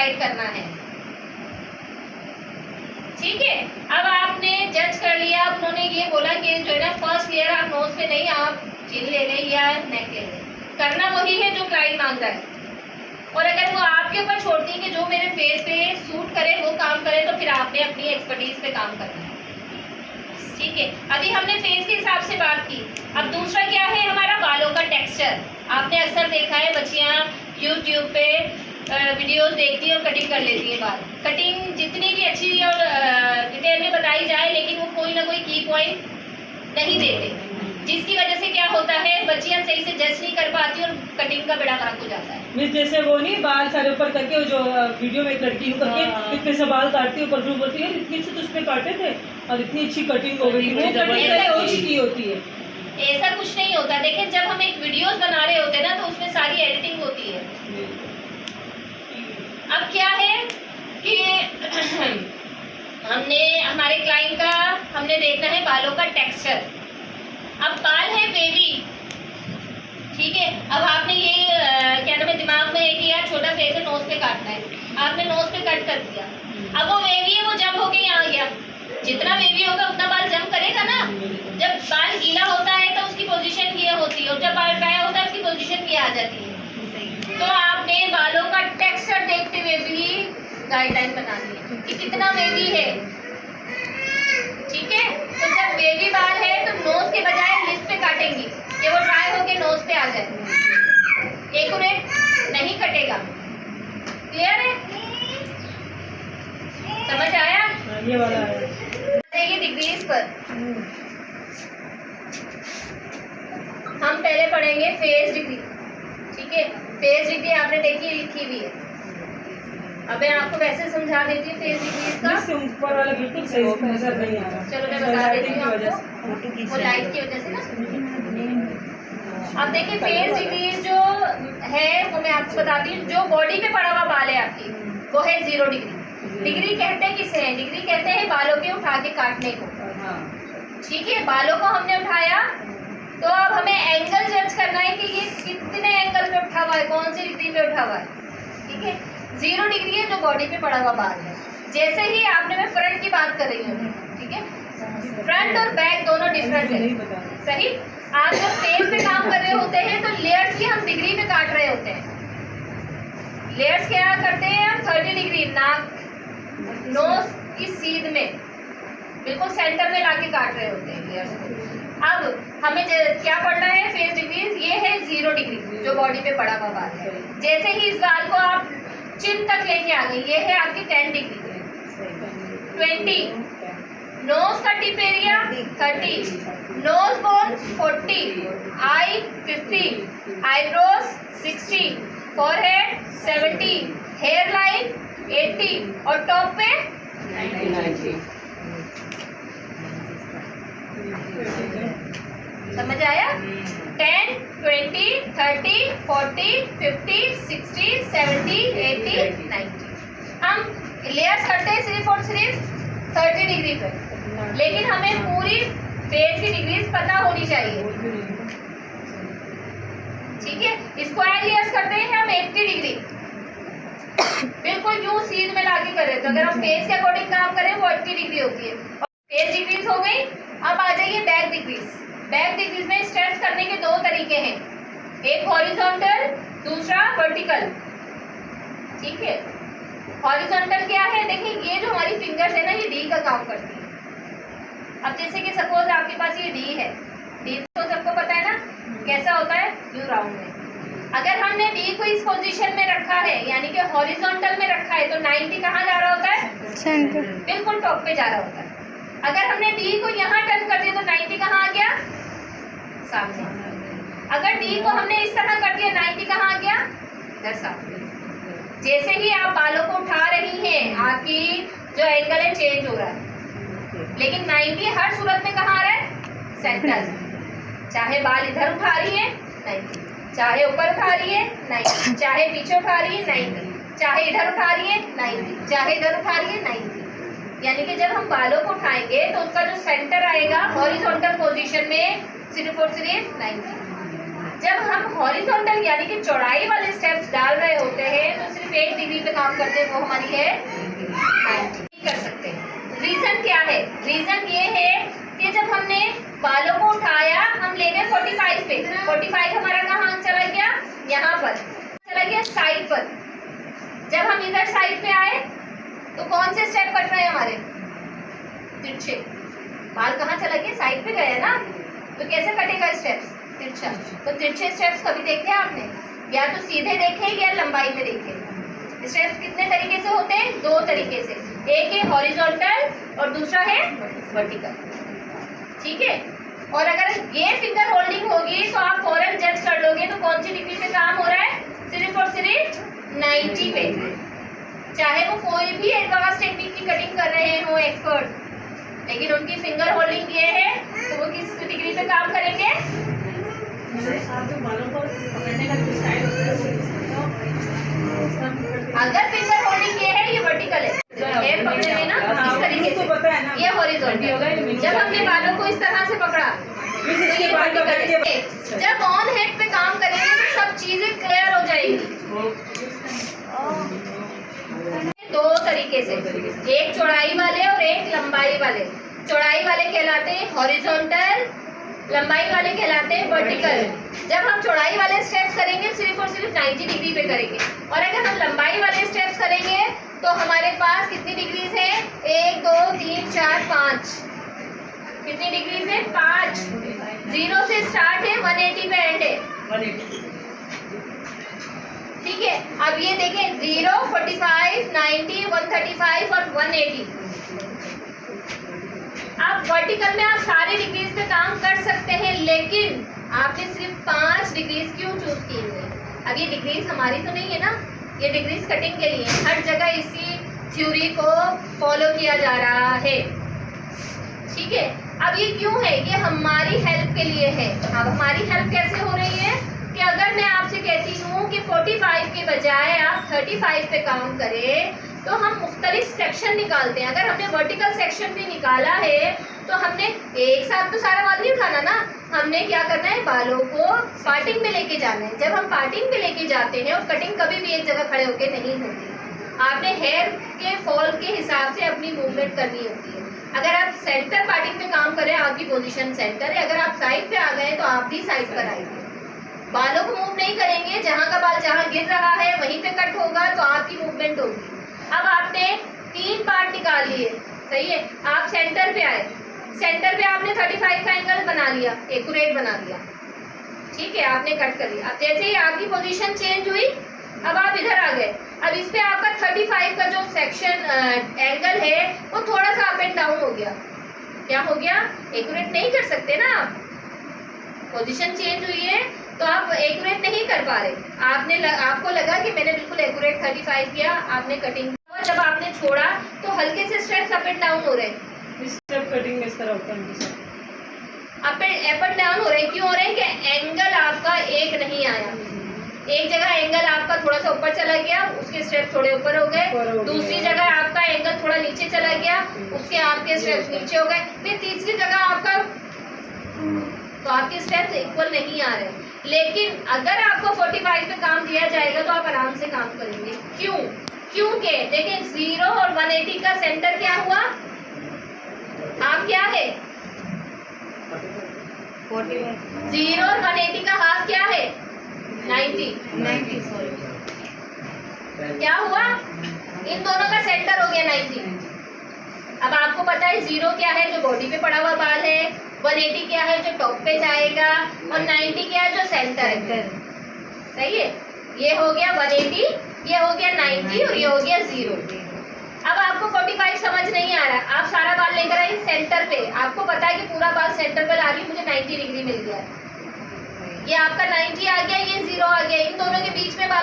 Divide करना है। ठीक है, अब आपने जज कर लिया, उन्होंने ये बोला कि जो है ना फर्स्ट लेयर आप नोज पे नहीं, आप चिन ले लें या नेक ले लें, करना वही है जो क्लाइंट मांग रहा है। और अगर वो आपके ऊपर छोड़ती है कि जो मेरे फेस पे सूट करे वो काम करे, तो फिर आपने अपनी एक्सपर्टीज पे काम करना है। ठीक है, अभी हमने फेस के हिसाब से बात की। अब दूसरा क्या है हमारा, बालों का टेक्सचर। आपने अक्सर देखा है बच्चियां यूट्यूब पे वीडियोस देखती है और कटिंग कर लेती है बाल। कटिंग जितनी भी अच्छी और डिटेल में बताई जाए, लेकिन वो कोई ना कोई की पॉइंट नहीं देते, जिसकी वजह से क्या होता है, बच्चियां सही से जज नहीं कर पाती और कटिंग का बेड़ा गर्क हो जाता है। जैसे वो नहीं बाल सारे ऊपर करके, जो वीडियो में एक लड़की करके इतने से बाल काटती है, ऊपर बोलती है इतनी से तो उसमें काटे थे और इतनी अच्छी कटिंग हो गई, वो कटिंग की होती है। ऐसा कुछ नहीं होता। देखिए, जब हम एक वीडियोस बना रहे होते हैं ना, तो उसमें सारी एडिटिंग होती है। अब क्या है कि हमारे क्लाइंट का हमने देखना है बालों का टेक्सचर। अब बाल है वेवी, ठीक है। अब आपने ये क्या नाम है, दिमाग में है कि यार छोटा फेस है, नोज पे काटना है, आपने नोज पे कट कर दिया। अब वो वेवी है, वो जम होके यहाँ गया, जितना वेवी होगा उतना बाल जम करेगा ना। जब बाल गीला होता है तो उसकी पोजीशन ये होती है, और जब बाल ड्राई होता है उसकी पोजीशन ये आ जाती है। तो आपने बालों का टेक्सचर देखते हुए भी गाइडलाइन बनानी है कि कितना वेवी है। ठीक है, तो जब वेवी बाल है तो नोज के बजाय लिप पे काटेंगी कि वो ड्राई होके नोज पे आ जाए, एक्यूरेट नहीं कटेगा। क्लियर है, समझ आया? ये वाला है। देखिए डिग्रीज पर हम पहले पढ़ेंगे फेस डिग्री। ठीक है, फेस डिग्री आपने देखी लिखी हुई है। अब मैं आपको वैसे समझा देती हूँ फेस डिग्रीज का। ऊपर वाला बिल्कुल सही नजर नहीं आ रहा। चलो मैं बता देती हूँ आपको, वो लाइट की वजह से ना। अब देखिए फेस डिग्री जो है वो मैं आपको बताती हूँ। जो बॉडी पे पड़ा हुआ बाल है आपकी, वो है 0 डिग्री। डिग्री कहते हैं किसे हैं? डिग्री कहते हैं बालों के उठा के काटने को। ठीक है, बालों को हमने उठाया तो अब हमें एंगल जज करना है कि ये कितने एंगल पे उठा हुआ है, कौन सी डिग्री पे उठा हुआ है। ठीक है, 0 डिग्री है जो बॉडी पे पड़ा हुआ बाल है। जैसे ही आपने, मैं फ्रंट की बात कर रही हूँ, ठीक है, फ्रंट और बैक दोनों डिफरेंट है। सही, आप जब फेस पे काम कर रहे होते हैं तो लेयर्स की हम डिग्री पे काट रहे होते हैं। लेयर्स क्या करते हैं हम, 30 डिग्री नाक नोज की सीध में बिल्कुल सेंटर में लाके काट रहे होते हैं लेयर्स को। अब हमें क्या पढ़ना है, फेस डिग्रीज ये है 0 डिग्री जो बॉडी पे पड़ा हुआ बाल है। जैसे ही इस बाल को आप चिन तक लेके आ गए, ये है आपकी 10 डिग्री, 20, नोज का टिप एरिया 30, नोज बोन 40, आई 50, आईब्रोज 60, फॉरहेड 70, हेयर लाइन 80 और टॉप पे 90। समझ आया? 10, 20, 30, 40, 50, 60, 70, 80, 90। हम लेयर्स करते हैं सिर्फ और सिर्फ 30 डिग्री पे, लेकिन हमें पूरी फेस की डिग्रीज पता होनी चाहिए। ठीक है, स्क्वायर लेयर्स करते हैं हम 80 डिग्री, बिल्कुल यूं सीध में लाके करें। तो अगर हम फेस के अकॉर्डिंग काम करें वो 80 डिग्री होती है। फेस डिग्रीज हो गई। अब आ जाइए बैक डिग्रीज। बैक डिग्रीज में स्टेप्स करने के 2 तरीके हैं, एक हॉरिजॉन्टल, दूसरा वर्टिकल। ठीक है, हॉरिजॉन्टल क्या है, देखिए ये जो हमारी फिंगर्स है ना, ये डी का काम करती है। अब जैसे कि सपोज आपके पास ये डी है, डी तो सबको पता है ना कैसा होता है, यू राउंड में। अगर हमने डी को इस पोजीशन में रखा है, यानी कि हॉरिजॉन्टल में रखा है, तो 90 कहाँ जा रहा होता है, सेंटर, बिल्कुल टॉप पे जा रहा होता है। अगर हमने डी को यहाँ टर्न कर दिया तो 90 कहाँ आ गया, सामने। अगर डी को हमने इस तरह कर दिया, 90 कहाँ आ गया, इधर सामने। जैसे ही आप बालों को उठा रही हैं, आपकी जो एंगल है चेंज हो रहा है, लेकिन 90 हर सूरत में कहाँ आ रहा है, सेंटर। चाहे बाल इधर उठा रही है 90, चाहे ऊपर उठा रही है 90, चाहे पीछे उठा रही है 90, चाहे इधर उठा रही है 90, चाहे इधर उठा रही है 90। यानी कि जब हम बालों को उठाएंगे तो उसका जो सेंटर आएगा हॉरिजॉन्टल पोजीशन में सिर्फ और सिर्फ 90। जब हम हॉरिजॉन्टल यानी कि चौड़ाई वाले स्टेप्स डाल रहे होते हैं तो सिर्फ 1 डिग्री पे काम करते हैं वो हमारी है 90 कर सकते हैं। रीजन क्या है? रीजन ये है कि जब हमने बालों को उठाया, हम ले गए 45 पे, 45 हमारा कहाँ चला गया? यहाँ पर चला गया, साइड पर। जब हम इधर साइड पे आए तो कौन से स्टेप कट रहे हैं हमारे? तिरछे। बाल कहाँ चला गया? साइड पे गया ना, तो कैसे कटेगा स्टेप्स? तिरछा। तो तिरछे स्टेप्स कभी देखे आपने? या तो सीधे देखे या लंबाई में देखे। स्टेप्स कितने तरीके से होते हैं? 2 तरीके से, एक है हॉरिजॉन्टल और दूसरा है वर्टिकल। ठीक है। और अगर ये फिंगर होल्डिंग होगी तो आप फौरन जज कर लोगे तो कौन सी डिग्री पे काम हो रहा है? सिर्फ और सिर्फ 90 पे। चाहे वो कोई भी एडवांस टेक्निक की कटिंग कर रहे हो एक्सपर्ट, लेकिन उनकी फिंगर होल्डिंग ये है तो वो किस डिग्री पे काम करेंगे? अगर फिंगर होल्डिंग ये है, ये वर्टिकल है, हेयर पकड़े में ना इस तरीके से, ये हॉरिजॉन्टल। जब हमने बालों को इस तरह से पकड़ा तो ये वर्टिकल है। जब ऑन हेड पे काम करेंगे तो सब चीजें क्लियर हो जाएंगी। 2 तरीके से, एक चौड़ाई वाले और एक लंबाई वाले। चौड़ाई वाले कहलाते हैं हॉरिजॉन्टल, लंबाई वाले कहलाते हैं वर्टिकल। जब हम चौड़ाई वाले स्टेप्स करेंगे सिर्फ और सिर्फ 90 डिग्री पे करेंगे, और अगर हम लंबाई वाले स्टेप्स करेंगे तो हमारे पास कितनी डिग्रीज है? 1 2 3 4 5। कितनी डिग्रीज है? 5। 0 से स्टार्ट है, 180 पे एंड है। 180। ठीक है। अब ये देखें 0, 45, 90, 135 और 180। आप वर्टिकल में आप सारे डिग्रीज पे काम कर सकते हैं, लेकिन आपने सिर्फ 5 डिग्रीज क्यों चूज की है? अब ये डिग्रीज हमारी तो नहीं है ना, ये डिग्रीज कटिंग के लिए। हर जगह इसी थ्योरी को फॉलो किया जा रहा है। ठीक है। अब ये क्यों है? ये हमारी हेल्प के लिए है। अब हमारी हेल्प कैसे हो रही है कि अगर मैं आपसे कहती हूँ कि 45 के बजाय आप 35 पे काम करें, तो हम मुख्तलिफ सेक्शन निकालते हैं। अगर हमने वर्टिकल सेक्शन भी निकाला है तो हमने एक साथ तो सारा बाल नहीं उठाना ना, हमने क्या करना है? बालों को पार्टिंग में लेके जाना है। जब हम पार्टिंग में लेके जाते हैं, और कटिंग कभी भी एक जगह खड़े होके नहीं होती, आपने हेयर के फॉल के हिसाब से अपनी मूवमेंट करनी होती है। अगर आप सेंटर पार्टिंग में काम करें, आपकी पोजीशन सेंटर है। अगर आप साइड पे आ गए तो आप भी साइड पर आएंगे, बालों को मूव नहीं करेंगे। जहाँ का बाल जहाँ गिर रहा है वहीं पे कट होगा, तो आपकी मूवमेंट होगी। अब आपने 3 पार्ट निकाल लिए, सही है। आप सेंटर पे आए, सेंटर पे आपने 35 का एंगल बना लिया, एक्यूरेट बना लिया। ठीक है, आपने कट कर लिया। अब जैसे ही आपकी पोजीशन चेंज हुई, अब आप इधर आ गए। अब इस पे आपका 35 का जो सेक्शन एंगल है वो थोड़ा सा अप एंड डाउन हो गया। क्या हो गया? एक्यूरेट नहीं कर सकते ना आप, पोजीशन चेंज हुई है तो आप एक्यूरेट नहीं कर पा रहे। आपको लगा कि मैंने बिल्कुल एक्यूरेट 35 किया, आपने कटिंग, जब आपने छोड़ा तो हल्के से स्ट्रेप्स अप एंड डाउन हो रहे हैं। स्टेप कटिंग में इस तरह होता है, अप एंड डाउन हो रहे हैं। क्यों हो रहे हैं? कि एंगल आपका एक नहीं आया। एक जगह एंगल आपका थोड़ा सा ऊपर चला गया, उसके स्टेप्स थोड़े ऊपर हो गए। दूसरी जगह आपका एंगल थोड़ा नीचे चला गया, उसके आपके स्टेप्स नीचे हो गए। फिर तीसरी जगह आपका, तो आपके स्टेप्स इक्वल नहीं आ रहे। लेकिन अगर आपको 45 पे काम दिया जाएगा तो आप आराम से काम करेंगे। क्यों? क्योंकि देखिए 0 और 180 का सेंटर क्या हुआ? हाफ क्या है? 0 और 180 का हाफ क्या है? 90। सॉरी, क्या हुआ? इन दोनों का सेंटर हो गया 90। अब आपको पता है 0 क्या है? जो बॉडी पे पड़ा हुआ बाल है। 180 क्या है? जो टॉप पे जाएगा। और 90 क्या है? जो सेंटर है। सही है। ये हो गया 180, ये हो गया 90 और ये हो गया 0। अब आपको 45 समझ नहीं आ रहा, आप सारा बाल लेकर आए सेंटर पे। आपको पता है कि पूरा बाल सेंटर पे ला रही हूँ, मुझे 90 डिग्री मिल गया। ये आपका 90 आ गया, ये 0 आ गया। इन दोनों के बीच में बाल